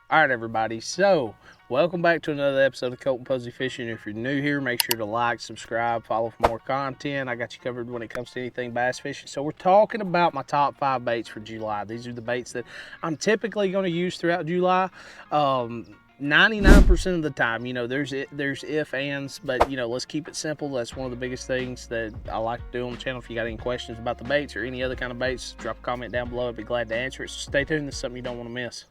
All right, everybody. So, welcome back to another episode of Colt and Posey Fishing. If you're new here, make sure to like, subscribe, follow for more content. I got you covered when it comes to anything bass fishing. So, we're talking about my top 5 baits for July. These are the baits that I'm typically going to use throughout July. 99% of the time, there's if ands, but let's keep it simple. That's one of the biggest things that I like to do on the channel. If you got any questions about the baits or any other kind of baits, drop a comment down below. I'd be glad to answer it. So stay tuned. This is something you don't want to miss.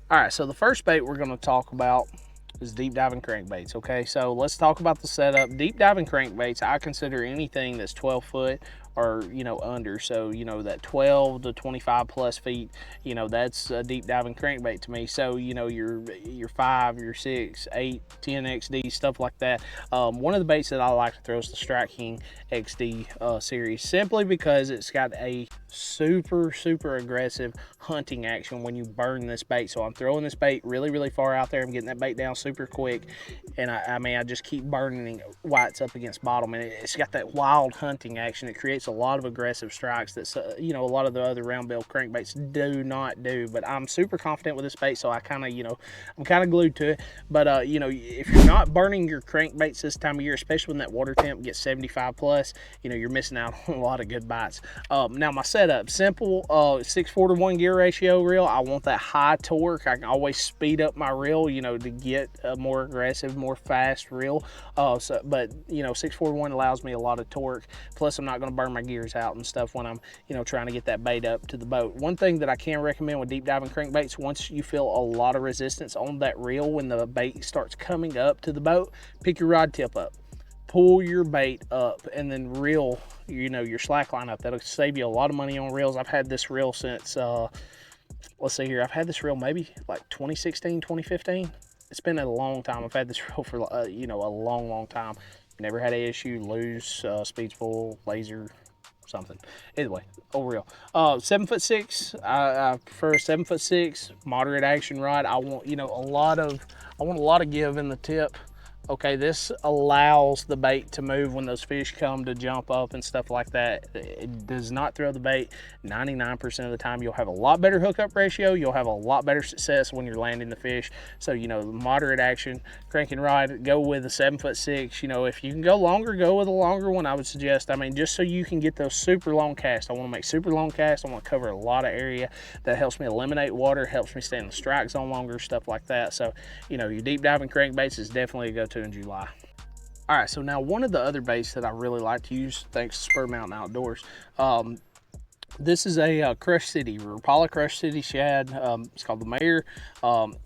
All right, so the first bait we're going to talk about is deep diving crankbaits. Okay, so let's talk about the setup. Deep diving crankbaits, I consider anything that's 12 foot or under, so that 12 to 25 plus feet, that's a deep diving crankbait to me. So your 5, your 6, 8, 10 XD, stuff like that. One of the baits that I like to throw is the Strike King XD series, simply because it's got a super aggressive hunting action when you burn this bait. So I'm throwing this bait really far out there. I'm getting that bait down super quick, and I just keep burning it while it's up against bottom, and it's got that wild hunting action. It creates a lot of aggressive strikes that a lot of the other round bill crankbaits do not do. But I'm super confident with this bait, so I kind of I'm kind of glued to it. But if you're not burning your crankbaits this time of year, especially when that water temp gets 75 plus, you're missing out on a lot of good bites. Now my setup, simple, 6/4 to 1 gear ratio reel. I want that high torque. I can always speed up my reel, to get a more aggressive, more fast reel. But 6/4 to 1 allows me a lot of torque. Plus, I'm not going to burn my gears out and stuff when I'm, trying to get that bait up to the boat. One thing that I can recommend with deep diving crankbaits, once you feel a lot of resistance on that reel when the bait starts coming up to the boat, pick your rod tip up. Pull your bait up and then reel, your slack line up. That'll save you a lot of money on reels. I've had this reel since, let's see here, I've had this reel maybe like 2016, 2015. It's been a long time. I've had this reel for, a long time. Never had an issue, loose, speed's full, laser, something. Either way, old reel. 7'6". I prefer a 7'6", moderate action rod. I want, I want a lot of give in the tip. Okay, this allows the bait to move when those fish come to jump up and stuff like that. It does not throw the bait 99% of the time. You'll have a lot better hookup ratio. You'll have a lot better success when you're landing the fish. So, moderate action, cranking rod, go with a 7'6". If you can go longer, go with a longer one, I would suggest. Just so you can get those super long casts. I want to make super long casts. I want to cover a lot of area. That helps me eliminate water, helps me stay in the strike zone longer, stuff like that. So, your deep diving crankbaits is definitely a go-to in July. All right, so now one of the other baits that I really like to use, thanks to Spur Mountain Outdoors, this is a Crush City, Rapala Crush City shad. It's called the Mayor.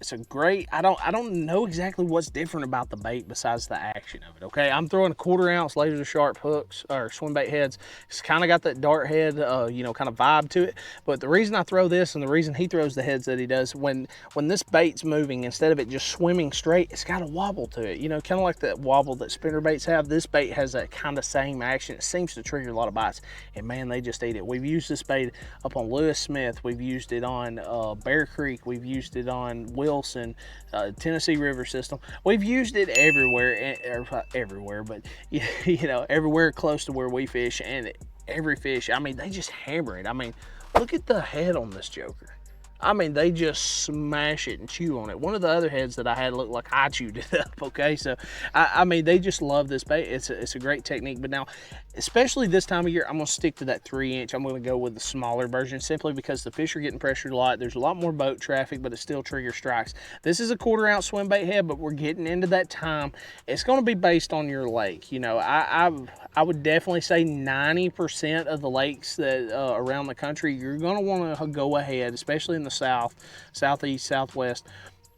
It's a great, I don't know exactly what's different about the bait besides the action of it, okay? I'm throwing a 1/4 ounce laser sharp hooks, or Swimbait heads. It's kind of got that dart head, kind of vibe to it. But the reason I throw this, and the reason he throws the heads that he does, when this bait's moving, instead of it just swimming straight, it's got a wobble to it. Kind of like that wobble that spinner baits have. This bait has that kind of same action. It seems to trigger a lot of bites, and man, they just eat it. We've used this bait up on Lewis Smith. We've used it on Bear Creek. We've used it on Wilson, Tennessee River system. We've used it everywhere, or everywhere, but everywhere close to where we fish, and every fish, they just hammer it. Look at the head on this joker. They just smash it and chew on it. One of the other heads that I had looked like I chewed it up, okay? So, they just love this bait. It's a great technique. But now, especially this time of year, I'm going to stick to that 3-inch. I'm going to go with the smaller version, simply because the fish are getting pressured a lot. There's a lot more boat traffic, but it still triggers strikes. This is a 1/4 ounce swim bait head, but we're getting into that time. It's going to be based on your lake. I would definitely say 90% of the lakes that around the country, you're going to want to go ahead, especially in the south, southeast, southwest.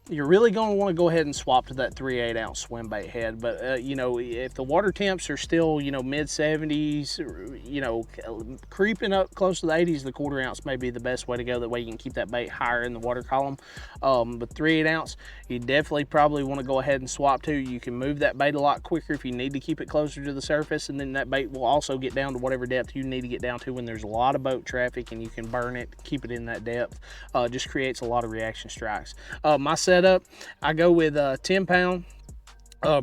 You're really going to want to go ahead and swap to that 3/8 ounce swim bait head. But if the water temps are still mid 70s, creeping up close to the 80s, the 1/4 ounce may be the best way to go. That way you can keep that bait higher in the water column. But 3/8 ounce, you definitely probably want to go ahead and swap to. You can move that bait a lot quicker if you need to keep it closer to the surface, and then that bait will also get down to whatever depth you need to get down to when there's a lot of boat traffic, and you can burn it, keep it in that depth. Just creates a lot of reaction strikes. My setup, I go with 10 pound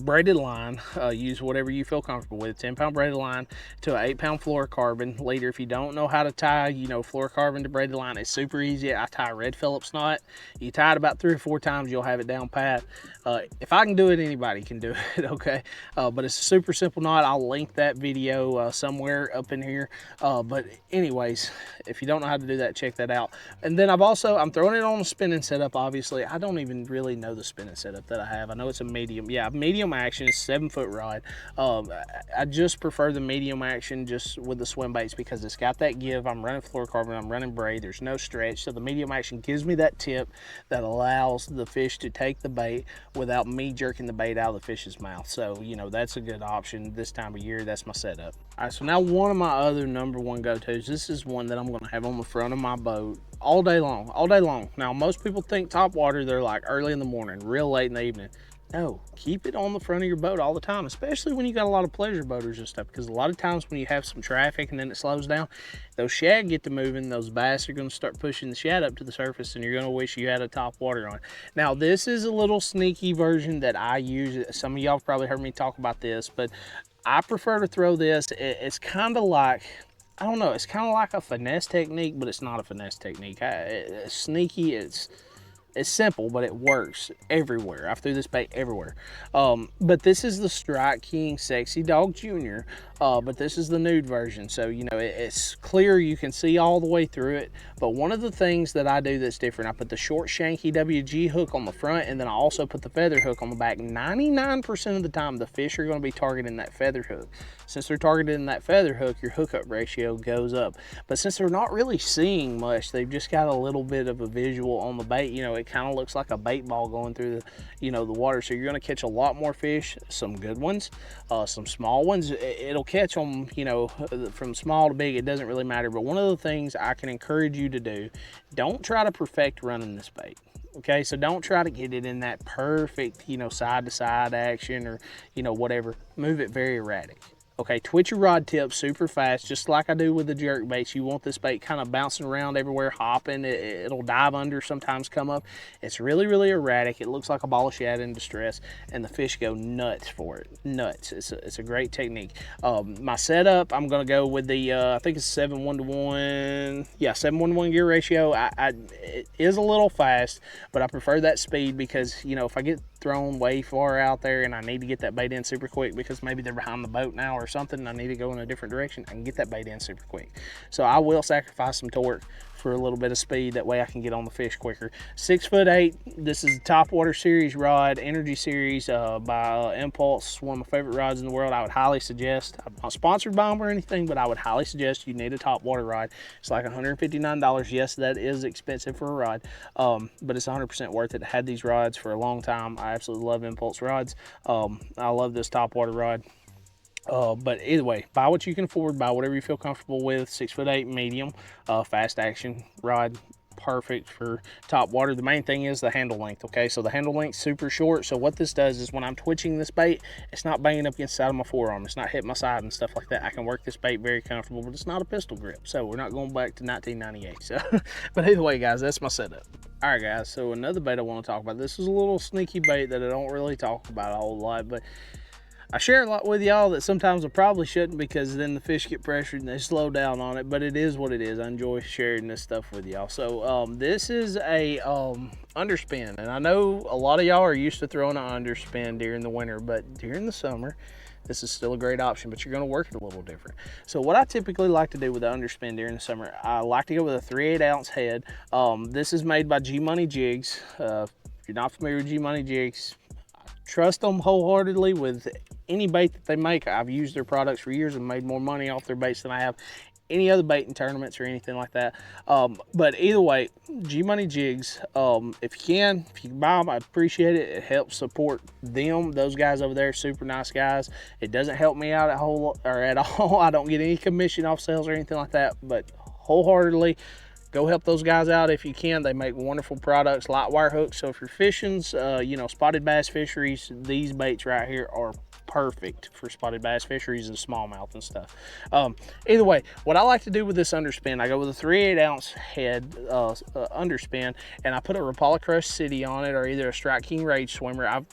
braided line. Use whatever you feel comfortable with. 10-pound braided line to an 8-pound fluorocarbon leader. If you don't know how to tie, fluorocarbon to braided line, it's super easy. I tie a red Phillips knot. You tie it about 3 or 4 times, you'll have it down pat. If I can do it, anybody can do it, okay? But it's a super simple knot. I'll link that video somewhere up in here. But anyways, if you don't know how to do that, check that out. And then I'm throwing it on a spinning setup, obviously. I don't even really know the spinning setup that I have. I know it's a medium. Yeah, medium action is 7-foot rod. I just prefer the medium action just with the swim baits because it's got that give. I'm running fluorocarbon, I'm running braid, there's no stretch. So the medium action gives me that tip that allows the fish to take the bait without me jerking the bait out of the fish's mouth. So, that's a good option this time of year. That's my setup. All right, so now one of my other #1 go-tos, this is one that I'm gonna have on the front of my boat all day long. Now, most people think top water, they're like early in the morning, real late in the evening. No, keep it on the front of your boat all the time, especially when you got a lot of pleasure boaters and stuff, because a lot of times when you have some traffic and then it slows down, those shad get to moving, those bass are going to start pushing the shad up to the surface, and you're going to wish you had a top water on. Now, this is a little sneaky version that I use. Some of y'all have probably heard me talk about this, but I prefer to throw this. It's kind of like, I don't know, it's kind of like a finesse technique, but it's not a finesse technique. It's sneaky, it's simple, but it works everywhere. I've threw this bait everywhere. But this is the Strike King Sexy Dog Jr. But this is the nude version. So, it's clear. You can see all the way through it. But one of the things that I do that's different, I put the short shanky WG hook on the front, and then I also put the feather hook on the back. 99% of the time, the fish are going to be targeting that feather hook. Since they're targeting that feather hook, your hookup ratio goes up. But since they're not really seeing much, they've just got a little bit of a visual on the bait. It kind of looks like a bait ball going through the water. So you're going to catch a lot more fish, some good ones, some small ones. It'll catch them, from small to big. It doesn't really matter. But one of the things I can encourage you to do, don't try to perfect running this bait. Okay, so don't try to get it in that perfect, side to side action or, whatever. Move it very erratic. Okay, twitch your rod tip super fast, just like I do with the jerk baits. You want this bait kind of bouncing around everywhere, hopping. It'll dive under, sometimes come up. It's really, really erratic. It looks like a ball of shad in distress, and the fish go nuts for it. Nuts. It's a great technique. My setup, I'm going to go with the, I think it's 7:1 to 1. Yeah, 7:1 gear ratio. It is a little fast, but I prefer that speed because, if I get thrown way far out there and I need to get that bait in super quick because maybe they're behind the boat now or something and I need to go in a different direction, I can get that bait in super quick. So I will sacrifice some torque for a little bit of speed. That way I can get on the fish quicker. 6'8". This is the Top Water Series rod, Energy Series by Impulse. One of my favorite rods in the world. I would highly suggest, I'm not sponsored by them or anything, but I would highly suggest you need a Top Water rod. It's like $159. Yes, that is expensive for a rod, but it's 100% worth it. I had these rods for a long time. I absolutely love Impulse rods. I love this Top Water rod. But either way, buy what you can afford, buy whatever you feel comfortable with. 6'8" medium, fast action rod, perfect for top water. The main thing is the handle length. Okay, so the handle length super short. So what this does is when I'm twitching this bait, it's not banging up against the side of my forearm. It's not hitting my side and stuff like that. I can work this bait very comfortable, but it's not a pistol grip. So we're not going back to 1998. So, but either way, guys, that's my setup. All right, guys. So another bait I want to talk about. This is a little sneaky bait that I don't really talk about a whole lot, but I share a lot with y'all that sometimes I probably shouldn't, because then the fish get pressured and they slow down on it, but it is what it is. I enjoy sharing this stuff with y'all. So this is a underspin, and I know a lot of y'all are used to throwing an underspin during the winter, but during the summer, this is still a great option, but you're going to work it a little different. So what I typically like to do with the underspin during the summer, I like to go with a 3/8 ounce head. This is made by G Money Jigs. If you're not familiar with G Money Jigs, trust them wholeheartedly with any bait that they make. I've used their products for years and made more money off their baits than I have any other bait in tournaments or anything like that. But either way, G Money Jigs, if you can buy them, I appreciate it. It helps support them. Those guys over there, super nice guys. It doesn't help me out at all. I don't get any commission off sales or anything like that, but wholeheartedly, go help those guys out if you can. They make wonderful products, light wire hooks. So if you're fishing, spotted bass fisheries, these baits right here are perfect for spotted bass fisheries and smallmouth and stuff. Either way, what I like to do with this underspin, I go with a 3/8 ounce head underspin, and I put a Rapala Crush City on it, or either a Strike King Rage Swimmer.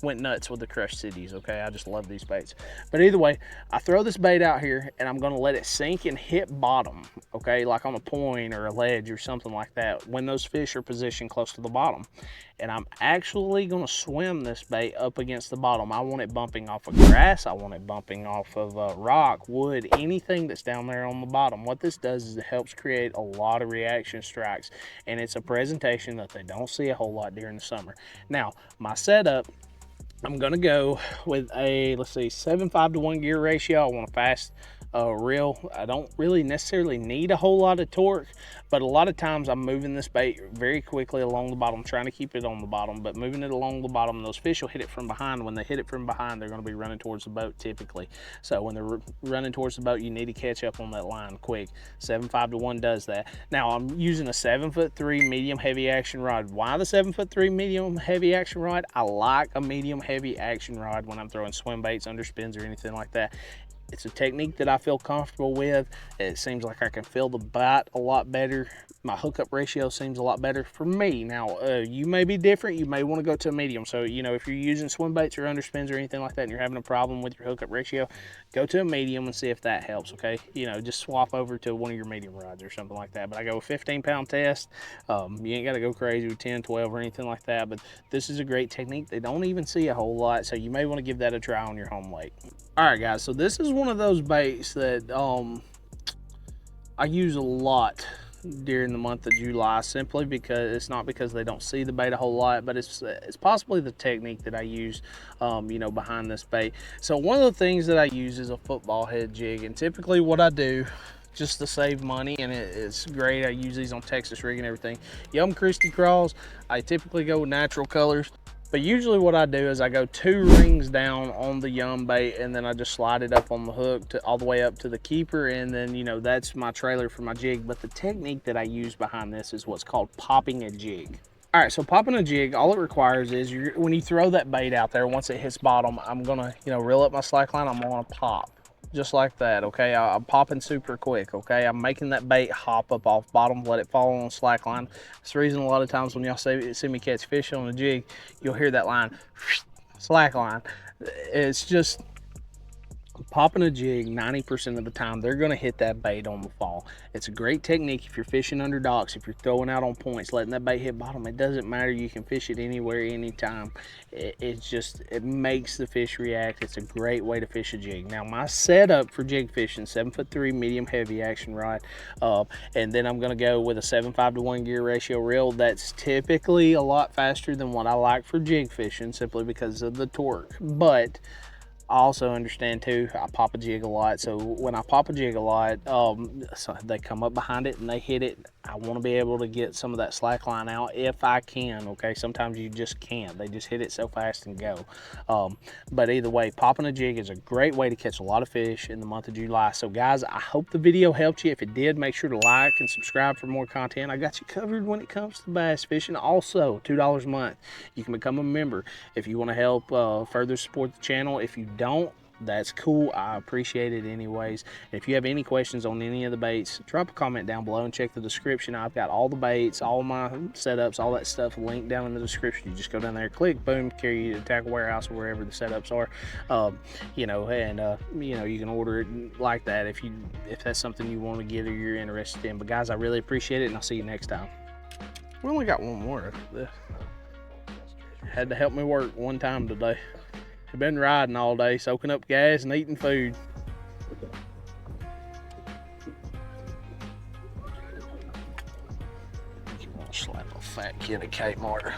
went nuts with the crushed cities, okay? I just love these baits. But either way, I throw this bait out here and I'm gonna let it sink and hit bottom, okay? Like on a point or a ledge or something like that when those fish are positioned close to the bottom. And I'm actually gonna swim this bait up against the bottom. I want it bumping off of grass. I want it bumping off of rock, wood, anything that's down there on the bottom. What this does is it helps create a lot of reaction strikes, and it's a presentation that they don't see a whole lot during the summer. Now, my setup, I'm gonna go with a, let's see, 7.5 to 1 gear ratio. I want a fast reel. I don't really necessarily need a whole lot of torque, but a lot of times I'm moving this bait very quickly along the bottom, trying to keep it on the bottom, but moving it along the bottom. Those fish will hit it from behind. When they hit it from behind, they're gonna be running towards the boat typically. So when they're running towards the boat, you need to catch up on that line quick. 7.5 to 1 does that. Now I'm using a 7'3" medium heavy action rod. Why the 7'3" medium heavy action rod? I like a medium heavy action rod when I'm throwing swim baits, under spins, or anything like that. It's a technique that I feel comfortable with. It seems like I can feel the bite a lot better. My hookup ratio seems a lot better for me. Now, you may be different. You may want to go to a medium. So, you know, if you're using swim baits or underspins or anything like that and you're having a problem with your hookup ratio, go to a medium and see if that helps, okay? You know, just swap over to one of your medium rods or something like that. But I go with 15-pound test. You ain't got to go crazy with 10, 12 or anything like that. But this is a great technique. They don't even see a whole lot. So you may want to give that a try on your home lake. All right, guys, so this is one of those baits that I use a lot during the month of July, simply because it's not because they don't see the bait a whole lot, but it's possibly the technique that I use, you know, behind this bait. So one of the things that I use is a football head jig, and typically what I do, just to save money, and it's great, I use these on Texas rig and everything. Yum Christie crawls, I typically go with natural colors. But usually what I do is I go 2 rings down on the Yum bait, and then I just slide it up on the hook to all the way up to the keeper, and then, you know, that's my trailer for my jig. But the technique that I use behind this is what's called popping a jig. All right, so popping a jig, all it requires is when you throw that bait out there, once it hits bottom, I'm gonna, you know, reel up my slack line, I'm gonna pop. Just like that, okay? I'm popping super quick, okay? I'm making that bait hop up off bottom, let it fall on the slack line. That's the reason a lot of times when y'all see me catch fish on a jig, you'll hear that line, slack line. It's just popping a jig. 90% of the time they're going to hit that bait on the fall. It's a great technique if you're fishing under docks, if you're throwing out on points, letting that bait hit bottom. It doesn't matter, you can fish it anywhere, anytime. It makes the fish react. It's a great way to fish a jig. Now my setup for jig fishing, 7'3" medium heavy action rod, and then I'm going to go with a 7.5 to 1 gear ratio reel. That's typically a lot faster than what I like for jig fishing, simply because of the torque. But I also understand too, I pop a jig a lot. So when I pop a jig a lot, so they come up behind it and they hit it. I want to be able to get some of that slack line out if I can, okay? Sometimes you just can't. They just hit it so fast and go. But either way, popping a jig is a great way to catch a lot of fish in the month of July. So guys, I hope the video helped you. If it did, make sure to like and subscribe for more content. I got you covered when it comes to bass fishing. Also, $2 a month. You can become a member if you want to help further support the channel. If you don't, that's cool. I appreciate it anyways. If you have any questions on any of the baits, drop a comment down below and check the description. I've got all the baits, all my setups, all that stuff linked down in the description. You just go down there, click, boom, carry you to Tackle Warehouse or wherever the setups are. You know, and you know, you can order it like that if that's something you want to get or you're interested in. But guys, I really appreciate it, and I'll see you next time. We only got one more. Had to help me work one time today. I've been riding all day, soaking up gas and eating food. You want to slap a fat kid at Kmart.